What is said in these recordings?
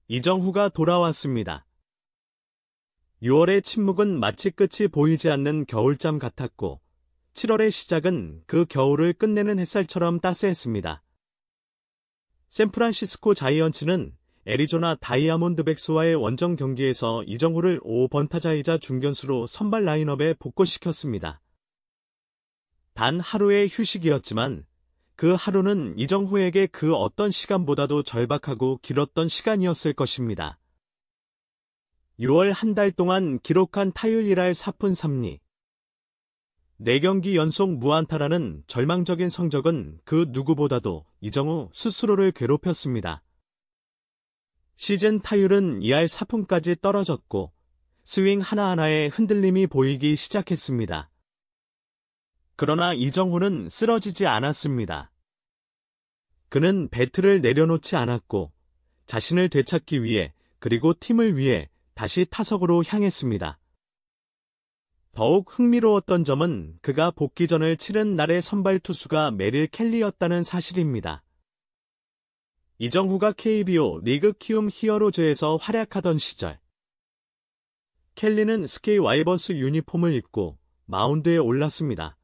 이정후가 돌아왔습니다. 6월의 침묵은 마치 끝이 보이지 않는 겨울잠 같았고 7월의 시작은 그 겨울을 끝내는 햇살처럼 따스했습니다. 샌프란시스코 자이언츠는 애리조나 다이아몬드백스와의 원정 경기에서 이정후를 5번타자이자 중견수로 선발 라인업에 복귀시켰습니다. 단 하루의 휴식이었지만 그 하루는 이정후에게 그 어떤 시간보다도 절박하고 길었던 시간이었을 것입니다. 6월 한 달 동안 기록한 타율 1할 4푼 3리. 4경기 연속 무안타라는 절망적인 성적은 그 누구보다도 이정후 스스로를 괴롭혔습니다. 시즌 타율은 2할 4푼까지 떨어졌고 스윙 하나하나에 흔들림이 보이기 시작했습니다. 그러나 이정후는 쓰러지지 않았습니다. 그는 배트를 내려놓지 않았고 자신을 되찾기 위해 그리고 팀을 위해 다시 타석으로 향했습니다. 더욱 흥미로웠던 점은 그가 복귀전을 치른 날의 선발 투수가 메릴 켈리였다는 사실입니다. 이정후가 KBO 리그 키움 히어로즈에서 활약하던 시절 켈리는 SK 와이번스 유니폼을 입고 마운드에 올랐습니다.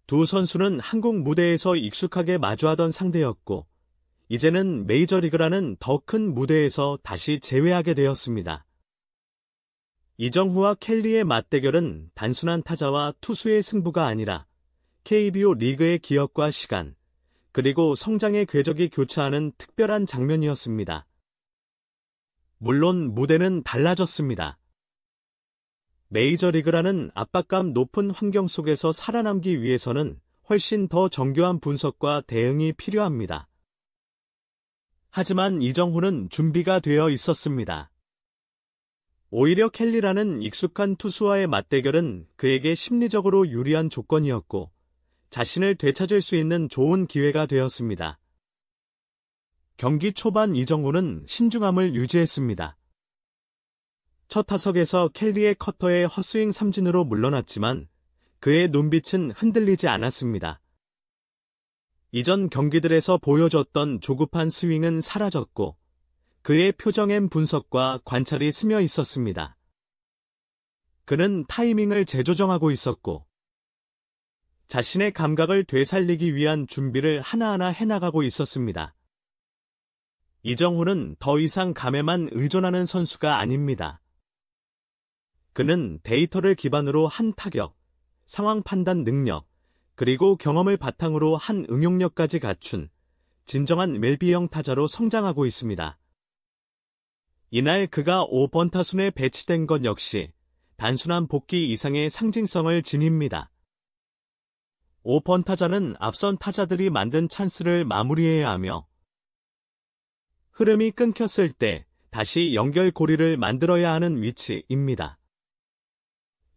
두 선수는 한국 무대에서 익숙하게 마주하던 상대였고 이제는 메이저리그라는 더 큰 무대에서 다시 재회하게 되었습니다. 이정후와 켈리의 맞대결은 단순한 타자와 투수의 승부가 아니라 KBO 리그의 기억과 시간, 그리고 성장의 궤적이 교차하는 특별한 장면이었습니다. 물론 무대는 달라졌습니다. 메이저리그라는 압박감 높은 환경 속에서 살아남기 위해서는 훨씬 더 정교한 분석과 대응이 필요합니다. 하지만 이정후는 준비가 되어 있었습니다. 오히려 켈리라는 익숙한 투수와의 맞대결은 그에게 심리적으로 유리한 조건이었고 자신을 되찾을 수 있는 좋은 기회가 되었습니다. 경기 초반 이정후는 신중함을 유지했습니다. 첫 타석에서 켈리의 커터에 헛스윙 삼진으로 물러났지만 그의 눈빛은 흔들리지 않았습니다. 이전 경기들에서 보여줬던 조급한 스윙은 사라졌고 그의 표정엔 분석과 관찰이 스며 있었습니다. 그는 타이밍을 재조정하고 있었고 자신의 감각을 되살리기 위한 준비를 하나하나 해나가고 있었습니다. 이정후는 더 이상 감에만 의존하는 선수가 아닙니다. 그는 데이터를 기반으로 한 타격, 상황 판단 능력, 그리고 경험을 바탕으로 한 응용력까지 갖춘 진정한 멜비형 타자로 성장하고 있습니다. 이날 그가 5번 타순에 배치된 것 역시 단순한 복귀 이상의 상징성을 지닙니다. 5번 타자는 앞선 타자들이 만든 찬스를 마무리해야 하며 흐름이 끊겼을 때 다시 연결고리를 만들어야 하는 위치입니다.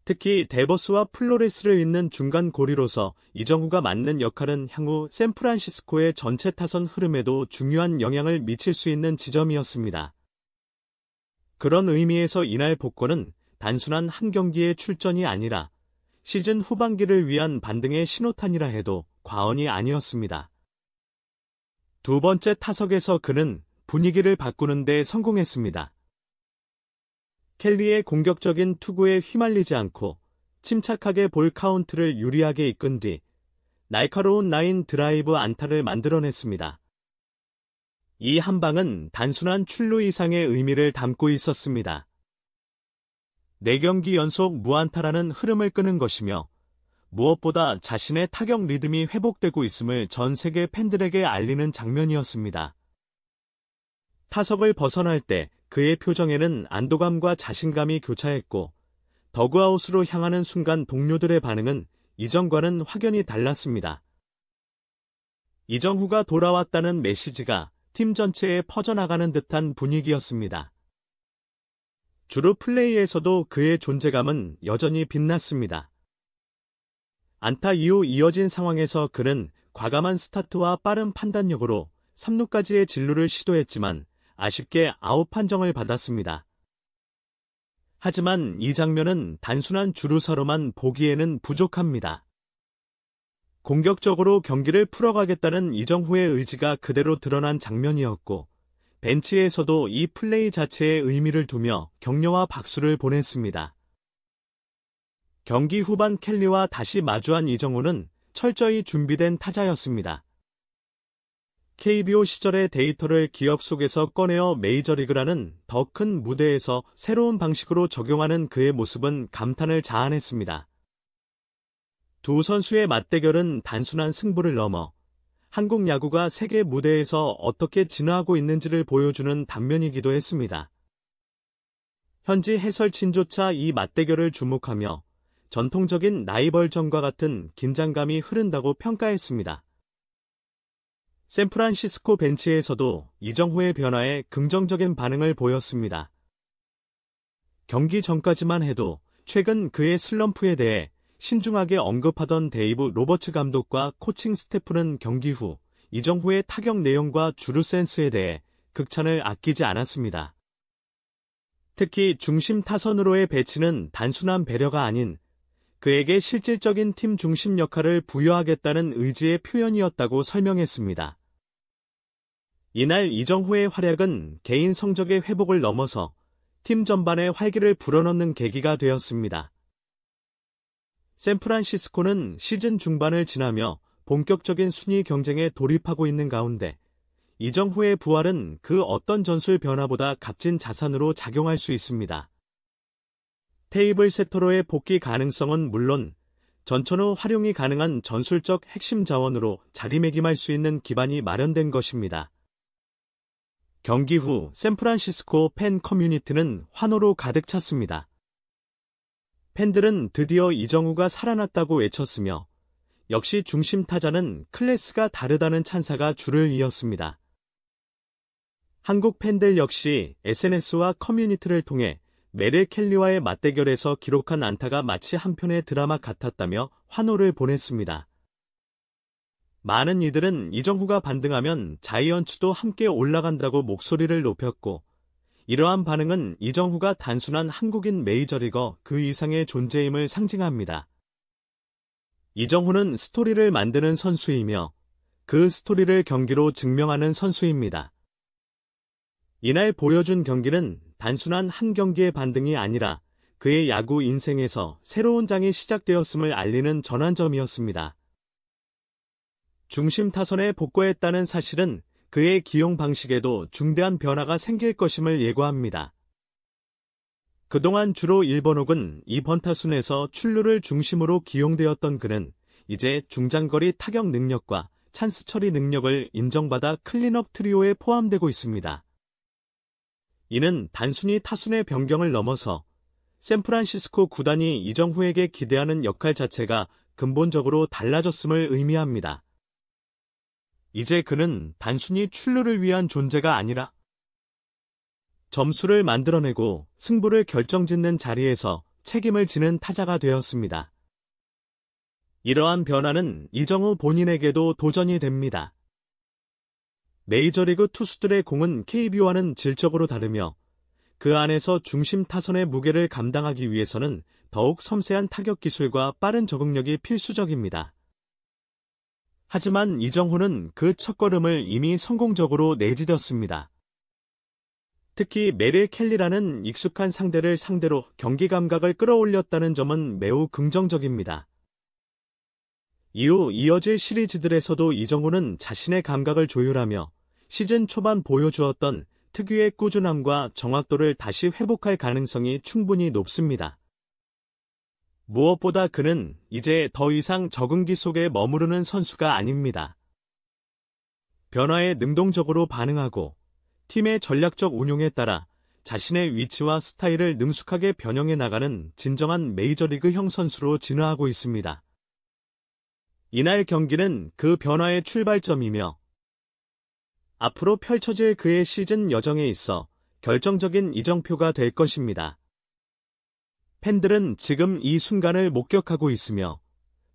특히 데버스와 플로레스를 잇는 중간 고리로서 이정후가 맡는 역할은 향후 샌프란시스코의 전체 타선 흐름에도 중요한 영향을 미칠 수 있는 지점이었습니다. 그런 의미에서 이날 복권은 단순한 한 경기의 출전이 아니라 시즌 후반기를 위한 반등의 신호탄이라 해도 과언이 아니었습니다. 두 번째 타석에서 그는 분위기를 바꾸는 데 성공했습니다. 켈리의 공격적인 투구에 휘말리지 않고 침착하게 볼 카운트를 유리하게 이끈 뒤 날카로운 라인 드라이브 안타를 만들어냈습니다. 이 한 방은 단순한 출루 이상의 의미를 담고 있었습니다. 4경기 연속 무안타라는 흐름을 끄는 것이며 무엇보다 자신의 타격 리듬이 회복되고 있음을 전 세계 팬들에게 알리는 장면이었습니다. 타석을 벗어날 때 그의 표정에는 안도감과 자신감이 교차했고 더그아웃으로 향하는 순간 동료들의 반응은 이전과는 확연히 달랐습니다. 이정후가 돌아왔다는 메시지가 팀 전체에 퍼져나가는 듯한 분위기였습니다. 주루 플레이에서도 그의 존재감은 여전히 빛났습니다. 안타 이후 이어진 상황에서 그는 과감한 스타트와 빠른 판단력으로 3루까지의 진루를 시도했지만 아쉽게 아웃 판정을 받았습니다. 하지만 이 장면은 단순한 주루사로만 보기에는 부족합니다. 공격적으로 경기를 풀어가겠다는 이정후의 의지가 그대로 드러난 장면이었고 벤치에서도 이 플레이 자체에 의미를 두며 격려와 박수를 보냈습니다. 경기 후반 켈리와 다시 마주한 이정후는 철저히 준비된 타자였습니다. KBO 시절의 데이터를 기억 속에서 꺼내어 메이저리그라는 더 큰 무대에서 새로운 방식으로 적용하는 그의 모습은 감탄을 자아냈습니다. 두 선수의 맞대결은 단순한 승부를 넘어 한국 야구가 세계 무대에서 어떻게 진화하고 있는지를 보여주는 단면이기도 했습니다. 현지 해설진조차 이 맞대결을 주목하며 전통적인 라이벌전과 같은 긴장감이 흐른다고 평가했습니다. 샌프란시스코 벤치에서도 이정후의 변화에 긍정적인 반응을 보였습니다. 경기 전까지만 해도 최근 그의 슬럼프에 대해 신중하게 언급하던 데이브 로버츠 감독과 코칭 스태프는 경기 후 이정후의 타격 내용과 주루 센스에 대해 극찬을 아끼지 않았습니다. 특히 중심 타선으로의 배치는 단순한 배려가 아닌 그에게 실질적인 팀 중심 역할을 부여하겠다는 의지의 표현이었다고 설명했습니다. 이날 이정후의 활약은 개인 성적의 회복을 넘어서 팀 전반에 활기를 불어넣는 계기가 되었습니다. 샌프란시스코는 시즌 중반을 지나며 본격적인 순위 경쟁에 돌입하고 있는 가운데 이정후의 부활은 그 어떤 전술 변화보다 값진 자산으로 작용할 수 있습니다. 테이블 세터로의 복귀 가능성은 물론 전천후 활용이 가능한 전술적 핵심 자원으로 자리매김할 수 있는 기반이 마련된 것입니다. 경기 후 샌프란시스코 팬 커뮤니티는 환호로 가득 찼습니다. 팬들은 드디어 이정후가 살아났다고 외쳤으며 역시 중심 타자는 클래스가 다르다는 찬사가 줄을 이었습니다. 한국 팬들 역시 SNS와 커뮤니티를 통해 메릴 켈리와의 맞대결에서 기록한 안타가 마치 한 편의 드라마 같았다며 환호를 보냈습니다. 많은 이들은 이정후가 반등하면 자이언츠도 함께 올라간다고 목소리를 높였고 이러한 반응은 이정후가 단순한 한국인 메이저리거 그 이상의 존재임을 상징합니다. 이정후는 스토리를 만드는 선수이며 그 스토리를 경기로 증명하는 선수입니다. 이날 보여준 경기는 단순한 한 경기의 반등이 아니라 그의 야구 인생에서 새로운 장이 시작되었음을 알리는 전환점이었습니다. 중심 타선에 복귀했다는 사실은 그의 기용 방식에도 중대한 변화가 생길 것임을 예고합니다. 그동안 주로 1번 혹은 2번 타순에서 출루를 중심으로 기용되었던 그는 이제 중장거리 타격 능력과 찬스 처리 능력을 인정받아 클린업 트리오에 포함되고 있습니다. 이는 단순히 타순의 변경을 넘어서 샌프란시스코 구단이 이정후에게 기대하는 역할 자체가 근본적으로 달라졌음을 의미합니다. 이제 그는 단순히 출루를 위한 존재가 아니라 점수를 만들어내고 승부를 결정짓는 자리에서 책임을 지는 타자가 되었습니다. 이러한 변화는 이정후 본인에게도 도전이 됩니다. 메이저리그 투수들의 공은 KBO와는 질적으로 다르며 그 안에서 중심 타선의 무게를 감당하기 위해서는 더욱 섬세한 타격 기술과 빠른 적응력이 필수적입니다. 하지만 이정후는 그 첫걸음을 이미 성공적으로 내딛었습니다. 특히 메릴 켈리라는 익숙한 상대를 상대로 경기 감각을 끌어올렸다는 점은 매우 긍정적입니다. 이후 이어질 시리즈들에서도 이정후는 자신의 감각을 조율하며 시즌 초반 보여주었던 특유의 꾸준함과 정확도를 다시 회복할 가능성이 충분히 높습니다. 무엇보다 그는 이제 더 이상 적응기 속에 머무르는 선수가 아닙니다. 변화에 능동적으로 반응하고 팀의 전략적 운용에 따라 자신의 위치와 스타일을 능숙하게 변형해 나가는 진정한 메이저리그형 선수로 진화하고 있습니다. 이날 경기는 그 변화의 출발점이며 앞으로 펼쳐질 그의 시즌 여정에 있어 결정적인 이정표가 될 것입니다. 팬들은 지금 이 순간을 목격하고 있으며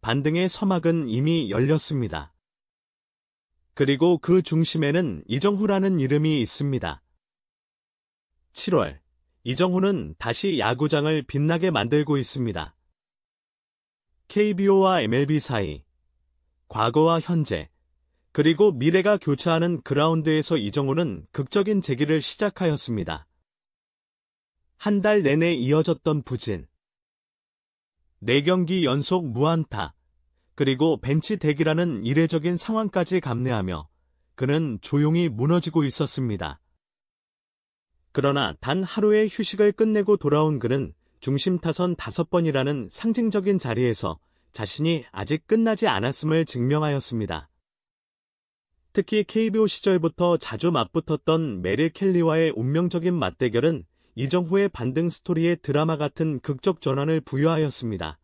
반등의 서막은 이미 열렸습니다. 그리고 그 중심에는 이정후라는 이름이 있습니다. 7월, 이정후는 다시 야구장을 빛나게 만들고 있습니다. KBO와 MLB 사이, 과거와 현재, 그리고 미래가 교차하는 그라운드에서 이정후는 극적인 재기를 시작하였습니다. 한 달 내내 이어졌던 부진, 4경기 연속 무안타, 그리고 벤치 대기라는 이례적인 상황까지 감내하며 그는 조용히 무너지고 있었습니다. 그러나 단 하루의 휴식을 끝내고 돌아온 그는 중심 타선 5번이라는 상징적인 자리에서 자신이 아직 끝나지 않았음을 증명하였습니다. 특히 KBO 시절부터 자주 맞붙었던 메릴 켈리와의 운명적인 맞대결은 이정후의 반등 스토리에 드라마 같은 극적 전환을 부여하였습니다.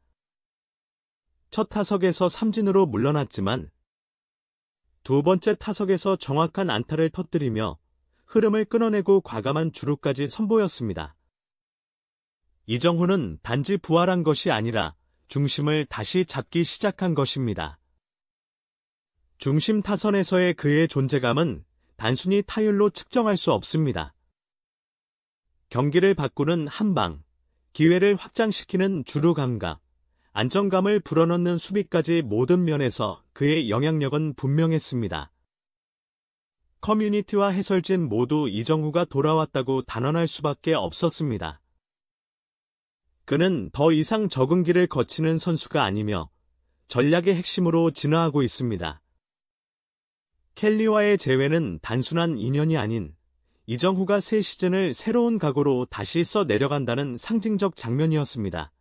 첫 타석에서 삼진으로 물러났지만 두 번째 타석에서 정확한 안타를 터뜨리며 흐름을 끊어내고 과감한 주루까지 선보였습니다. 이정후는 단지 부활한 것이 아니라 중심을 다시 잡기 시작한 것입니다. 중심 타선에서의 그의 존재감은 단순히 타율로 측정할 수 없습니다. 경기를 바꾸는 한방, 기회를 확장시키는 주루 감각, 안정감을 불어넣는 수비까지 모든 면에서 그의 영향력은 분명했습니다. 커뮤니티와 해설진 모두 이정후가 돌아왔다고 단언할 수밖에 없었습니다. 그는 더 이상 적응기를 거치는 선수가 아니며 전략의 핵심으로 진화하고 있습니다. 켈리와의 재회는 단순한 인연이 아닌 이정후가 새 시즌을 새로운 각오로 다시 써내려간다는 상징적 장면이었습니다.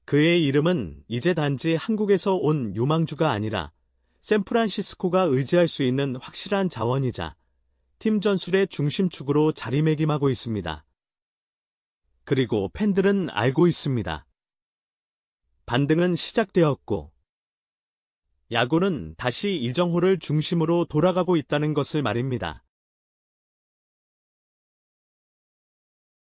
그의 이름은 이제 단지 한국에서 온 유망주가 아니라 샌프란시스코가 의지할 수 있는 확실한 자원이자 팀 전술의 중심축으로 자리매김하고 있습니다. 그리고 팬들은 알고 있습니다. 반등은 시작되었고 야구는 다시 이정후를 중심으로 돌아가고 있다는 것을 말입니다.